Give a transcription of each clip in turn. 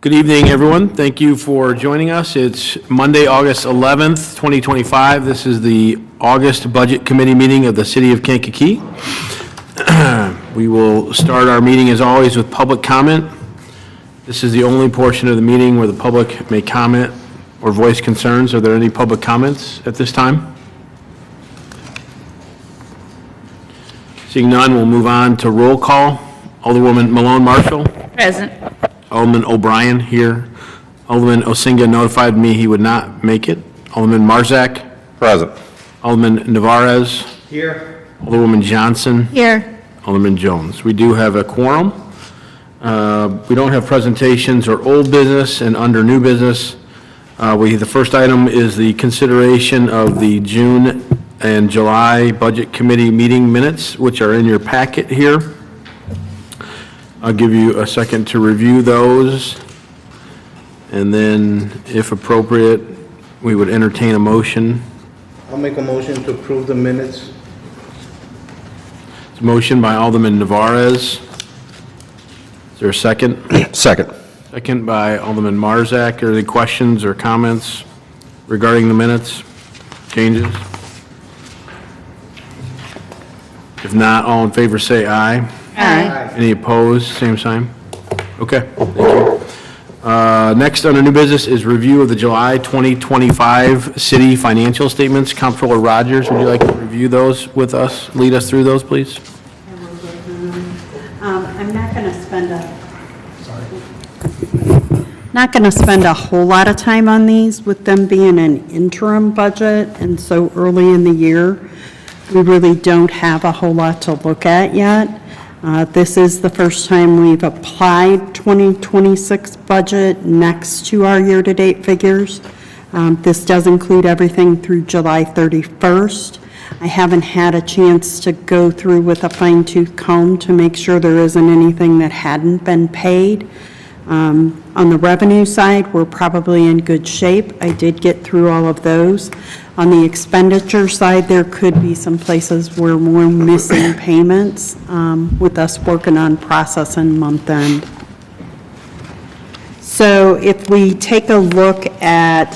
Good evening, everyone. Thank you for joining us. It's Monday, August 11th, 2025. This is the August Budget Committee meeting of the City of Kankakee. We will start our meeting, as always, with public comment. This is the only portion of the meeting where the public may comment or voice concerns. Are there any public comments at this time? Seeing none, we'll move on to roll call. Alderwoman Malone Marshall. Present. Alderman O'Brien here. Alderman Osinga notified me he would not make it. Alderman Marzak. Present. Alderman Navarez. Here. Alderwoman Johnson. Here. Alderman Jones. We do have a quorum. We don't have presentations or old business, and under new business, the first item is the consideration of the June and July Budget Committee meeting minutes, which are in your packet here. I'll give you a second to review those, and then, if appropriate, we would entertain a motion. I'll make a motion to approve the minutes. It's a motion by Alderman Navarez. Is there a second? Second. Second by Alderman Marzak. Are there any questions or comments regarding the minutes, changes? If not, all in favor say aye. Aye. Any opposed, same sign? Okay, thank you. Next under new business is review of the July 2025 city financial statements. Comptroller Rogers, would you like to review those with us? Lead us through those, please? I'm not going to spend a whole lot of time on these, with them being an interim budget and so early in the year. We really don't have a whole lot to look at yet. This is the first time we've applied 2026 budget next to our year-to-date figures. This does include everything through July 31st. I haven't had a chance to go through with a fine-tooth comb to make sure there isn't anything that hadn't been paid. On the revenue side, we're probably in good shape. I did get through all of those. On the expenditure side, there could be some places where we're missing payments with us working on processing month end. So if we take a look at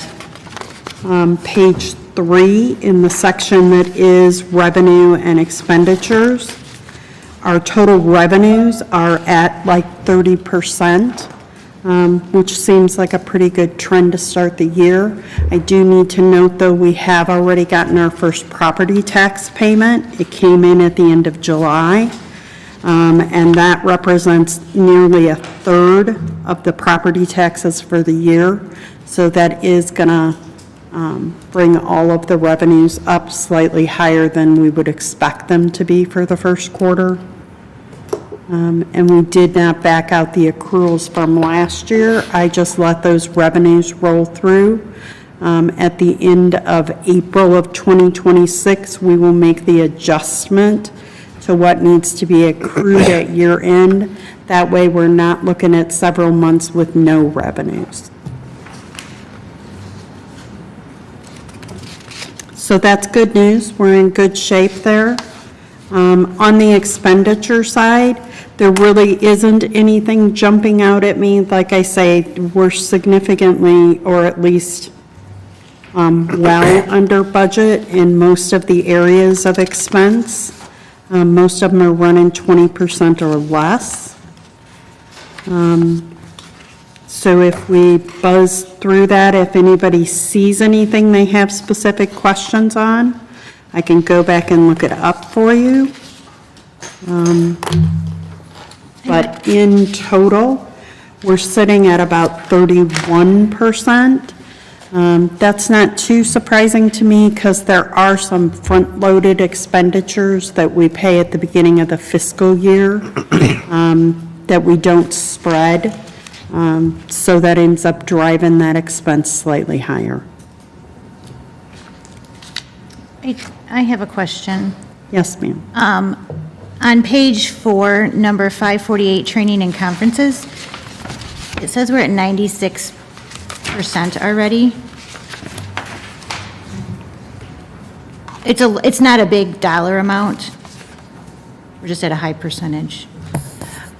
page 3 in the section that is revenue and expenditures, our total revenues are at like 30%. Which seems like a pretty good trend to start the year. I do need to note, though, we have already gotten our first property tax payment. It came in at the end of July, and that represents nearly a third of the property taxes for the year. So that is going to bring all of the revenues up slightly higher than we would expect them to be for the first quarter. And we did not back out the accruals from last year. I just let those revenues roll through. At the end of April of 2026, we will make the adjustment to what needs to be accrued at year end. That way, we're not looking at several months with no revenues. So that's good news. We're in good shape there. On the expenditure side, there really isn't anything jumping out at me. Like I say, we're significantly, or at least well under budget in most of the areas of expense. Most of them are running 20% or less. So if we buzz through that, if anybody sees anything they have specific questions on, I can go back and look it up for you. But in total, we're sitting at about 31%. That's not too surprising to me because there are some front-loaded expenditures that we pay at the beginning of the fiscal year that we don't spread. So that ends up driving that expense slightly higher. I have a question. Yes, ma'am. On page 4, number 548, training and conferences, it says we're at 96% already. It's not a big dollar amount. We're just at a high percentage.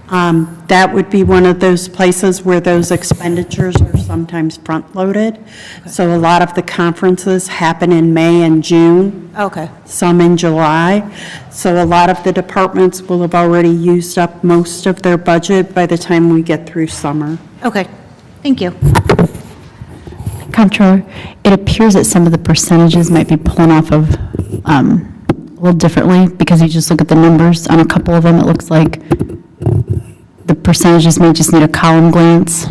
That would be one of those places where those expenditures are sometimes front-loaded. So a lot of the conferences happen in May and June, Okay. some in July. So a lot of the departments will have already used up most of their budget by the time we get through summer. Okay, thank you. Comptroller, it appears that some of the percentages might be pulling off of a little differently, because you just look at the numbers. On a couple of them, it looks like the percentages may just need a column glance.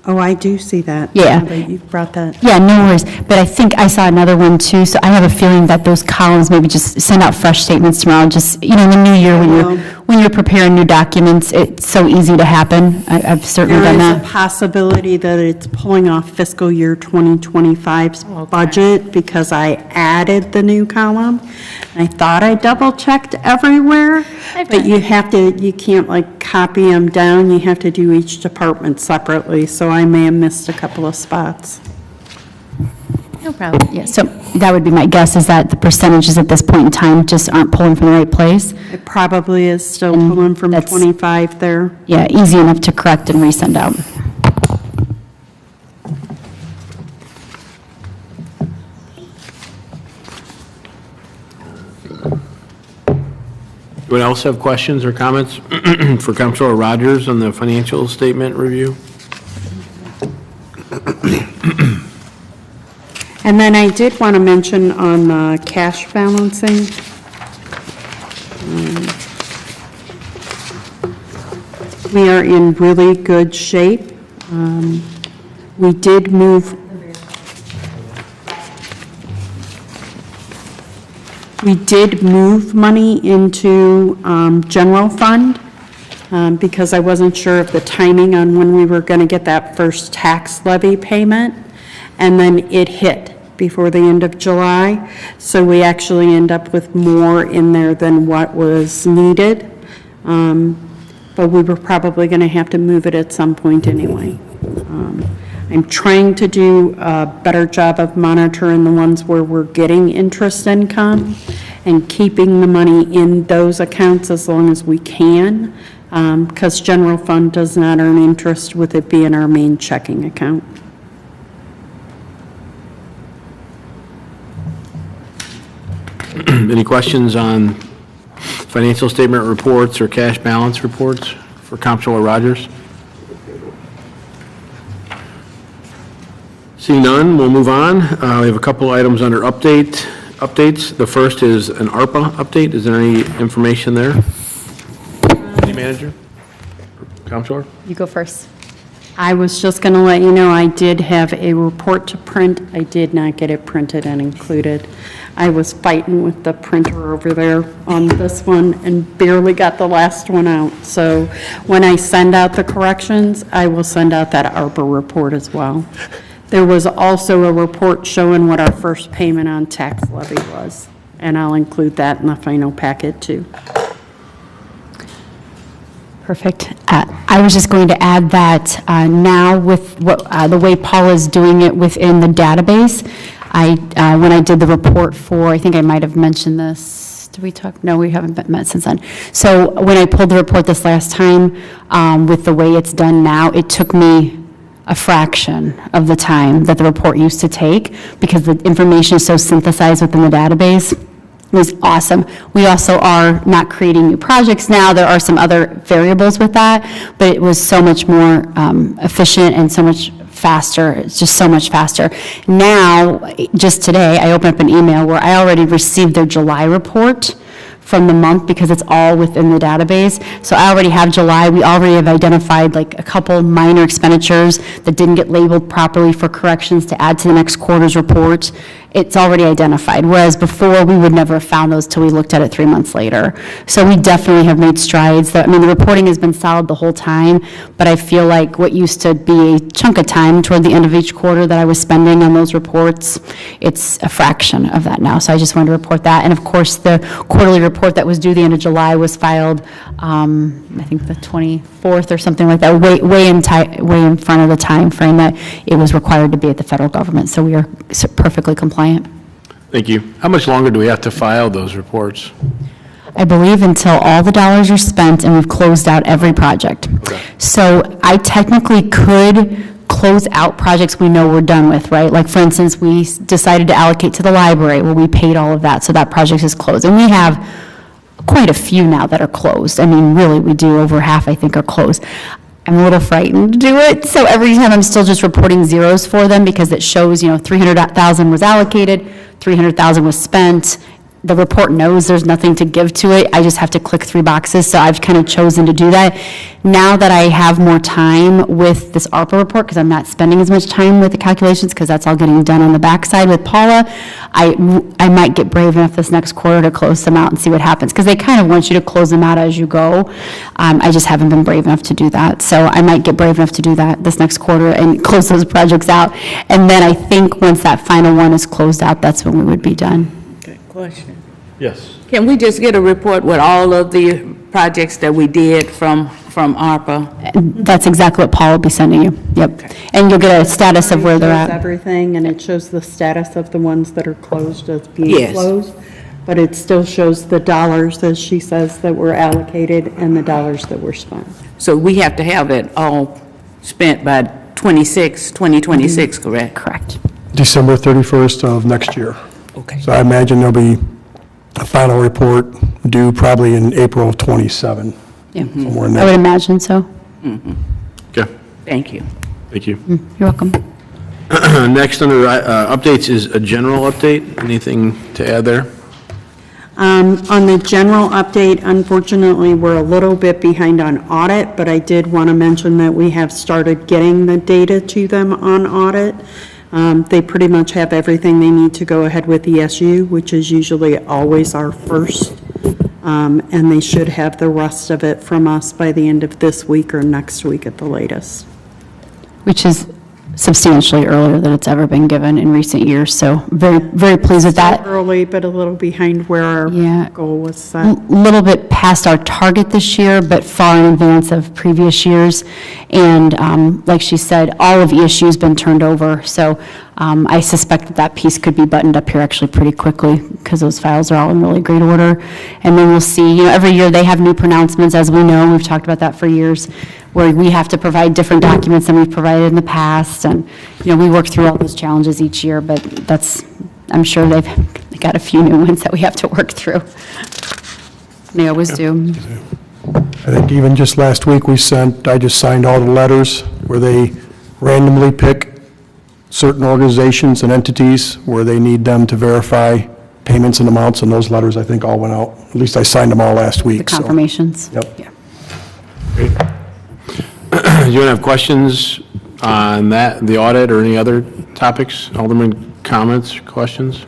Oh, I do see that. Yeah. now that You brought that. Yeah, no worries. But I think I saw another one too, so I have a feeling that those columns, maybe just send out fresh statements tomorrow, just, in the new year, when you're preparing new documents, it's so easy to happen. I've certainly There done is a that. possibility that it's pulling off fiscal year 2025's budget because I added the new column. I thought I double-checked everywhere, but you can't like copy them down. You have to do each department separately, so I may have missed a couple of spots. No problem. Yeah, so that would be my guess, is that the percentages at this point in time just aren't pulling from the right place. It probably is still pulling from that's- 25 there. Yeah, easy enough to correct and resend out. Anyone else have questions or comments for Comptroller Rogers on the financial statement review? And then I did want to mention on the cash balancing. We are in really good shape. We did move money into general fund because I wasn't sure of the timing on when we were going to get that first tax levy payment, and then it hit before the end of July, so we actually end up with more in there than what was needed, but we were probably going to have to move it at some point anyway. I'm trying to do a better job of monitoring the ones where we're getting interest income and keeping the money in those accounts as long as we can, because general fund does not earn interest with it being our main checking account. Any questions on financial statement reports or cash balance reports for Comptroller Rogers? Seeing none, we'll move on. We have a couple items under updates. The first is an ARPA update. Is there any information there? City Manager? Comptroller? You go first. I was just going to let you know, I did have a report to print. I did not get it printed and included. I was fighting with the printer over there on this one and barely got the last one out. So when I send out the corrections, I will send out that ARPA report as well. There was also a report showing what our first payment on tax levy was, and I'll include that in the final packet too. Perfect. I was just going to add that now with the way Paul is doing it within the database, when I did the report for, I think I might have mentioned this, did we talk? No, we haven't met since then. So when I pulled the report this last time, with the way it's done now, it took me a fraction of the time that the report used to take, because the information is so synthesized within the database. It was awesome. We also are not creating new projects now. There are some other variables with that, but it was so much more efficient and so much faster. It's just so much faster. Now, just today, I opened up an email where I already received their July report from the month, because it's all within the database. So I already have July. We already have identified like a couple minor expenditures that didn't get labeled properly for corrections to add to the next quarter's report. It's already identified, whereas before, we would never have found those till we looked at it 3 months later. So we definitely have made strides. The reporting has been solid the whole time, but I feel like what used to be a chunk of time toward the end of each quarter that I was spending on those reports, it's a fraction of that now. So I just wanted to report that. And of course, the quarterly report that was due the end of July was filed, I think the 24th or something like that, way in front of the time frame that it was required to be at the federal government. So we are perfectly compliant. Thank you. How much longer do we have to file those reports? I believe, until all the dollars are spent and we've closed out every project. So I technically could close out projects we know we're done with, right? Like, for instance, we decided to allocate to the library, well, we paid all of that, so that project is closed. And we have quite a few now that are closed. I mean, really, we do, over half, I think, are closed. I'm a little frightened to do it, so every time I'm still just reporting zeros for them because it shows, 300,000 was allocated, 300,000 was spent. The report knows there's nothing to give to it. I just have to click 3 boxes, so I've kind of chosen to do that. Now that I have more time with this ARPA report, because I'm not spending as much time with the calculations, because that's all getting done on the backside with Paula, I might get brave enough this next quarter to close them out and see what happens, because they kind of want you to close them out as you go. I just haven't been brave enough to do that, so I might get brave enough to do that this next quarter and close those projects out. And then I think once that final one is closed out, that's when we would be done. Question. Yes. Can we just get a report with all of the projects that we did from ARPA? And that's exactly what Paul will be sending you, yep. And you'll get a status of where they're It shows at. everything, and it shows the status of the ones that are closed as being Yes. closed, but it still shows the dollars, as she says, that were allocated and the dollars that were spent. So we have to have it all spent by 2026, correct? Correct. December 31st of next year. Okay. So I imagine there'll be a final report due probably in April of '27, Yeah. somewhere in I would there. imagine so. Okay, Thank you. thank you. You're welcome. Next under updates is a general update. Anything to add there? On the general update, unfortunately, we're a little bit behind on audit, but I did want to mention that we have started getting the data to them on audit. They pretty much have everything they need to go ahead with ESU, which is usually always our first, and they should have the rest of it from us by the end of this week or next week at the latest. Which is substantially earlier than it's ever been given in recent years, so very, very pleased with that. Early, but a little behind where Yeah. our goal was set. A little bit past our target this year, but far in advance of previous years. And like she said, all of ESU has been turned over, so I suspect that that piece could be buttoned up here actually pretty quickly, because those files are all in really great order. And then we'll see, every year they have new pronouncements, as we know, we've talked about that for years, where we have to provide different documents than we've provided in the past. And, we work through all those challenges each year, but I'm sure they've got a few new ones that we have to work through. They always do. I think even just last week, I just signed all the letters where they randomly pick certain organizations and entities where they need them to verify payments and amounts, and those letters, I think, all went out. At least I signed them all last week. The so- confirmations. Yep. Yeah. Do you have questions on that, the audit, or any other topics? Alderman, comments, questions?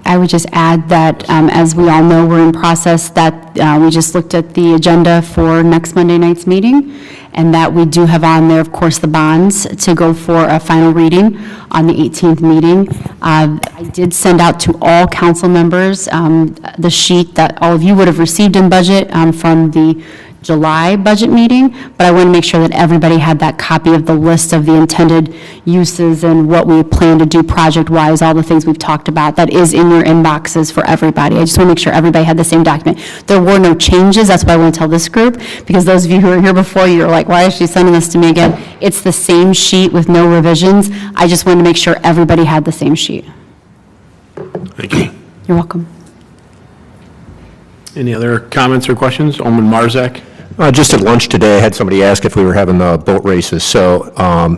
I would just add that, as we all know, we're in process, that we just looked at the agenda for next Monday night's meeting, and that we do have on there, of course, the bonds to go for a final reading on the 18th meeting. I did send out to all council members the sheet that all of you would have received in budget from the July budget meeting, but I want to make sure that everybody had that copy of the list of the intended uses and what we plan to do project-wise, all the things we've talked about. That is in your inboxes for everybody. I just want to make sure everybody had the same document. There were no changes. That's why I want to tell this group, because those of you who were here before, you're like, why is she sending this to me again? It's the same sheet with no revisions. I just wanted to make sure everybody had the same sheet. Thank you. You're welcome. Any other comments or questions? Alderman Marzak? Just at lunch today, I had somebody ask if we were having the boat races, so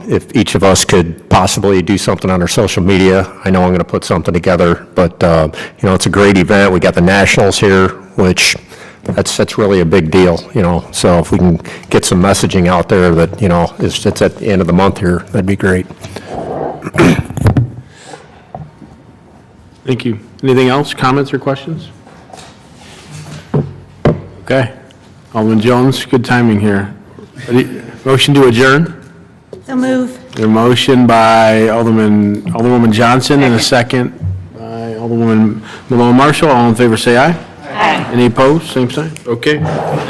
if each of us could possibly do something on our social media. I know I'm going to put something together, but, it's a great event. We got the Nationals here, which that's really a big deal, so if we can get some messaging out there that, it's at the end of the month here, that'd be great. Thank you. Anything else, comments or questions? Okay. Alderman Jones, good timing here. Motion to adjourn? So move. A motion by Alderwoman Johnson and a second by Alderwoman Malone Marshall. All in favor, say aye. Aye. Any opposed? Same sign. Okay. Thank you.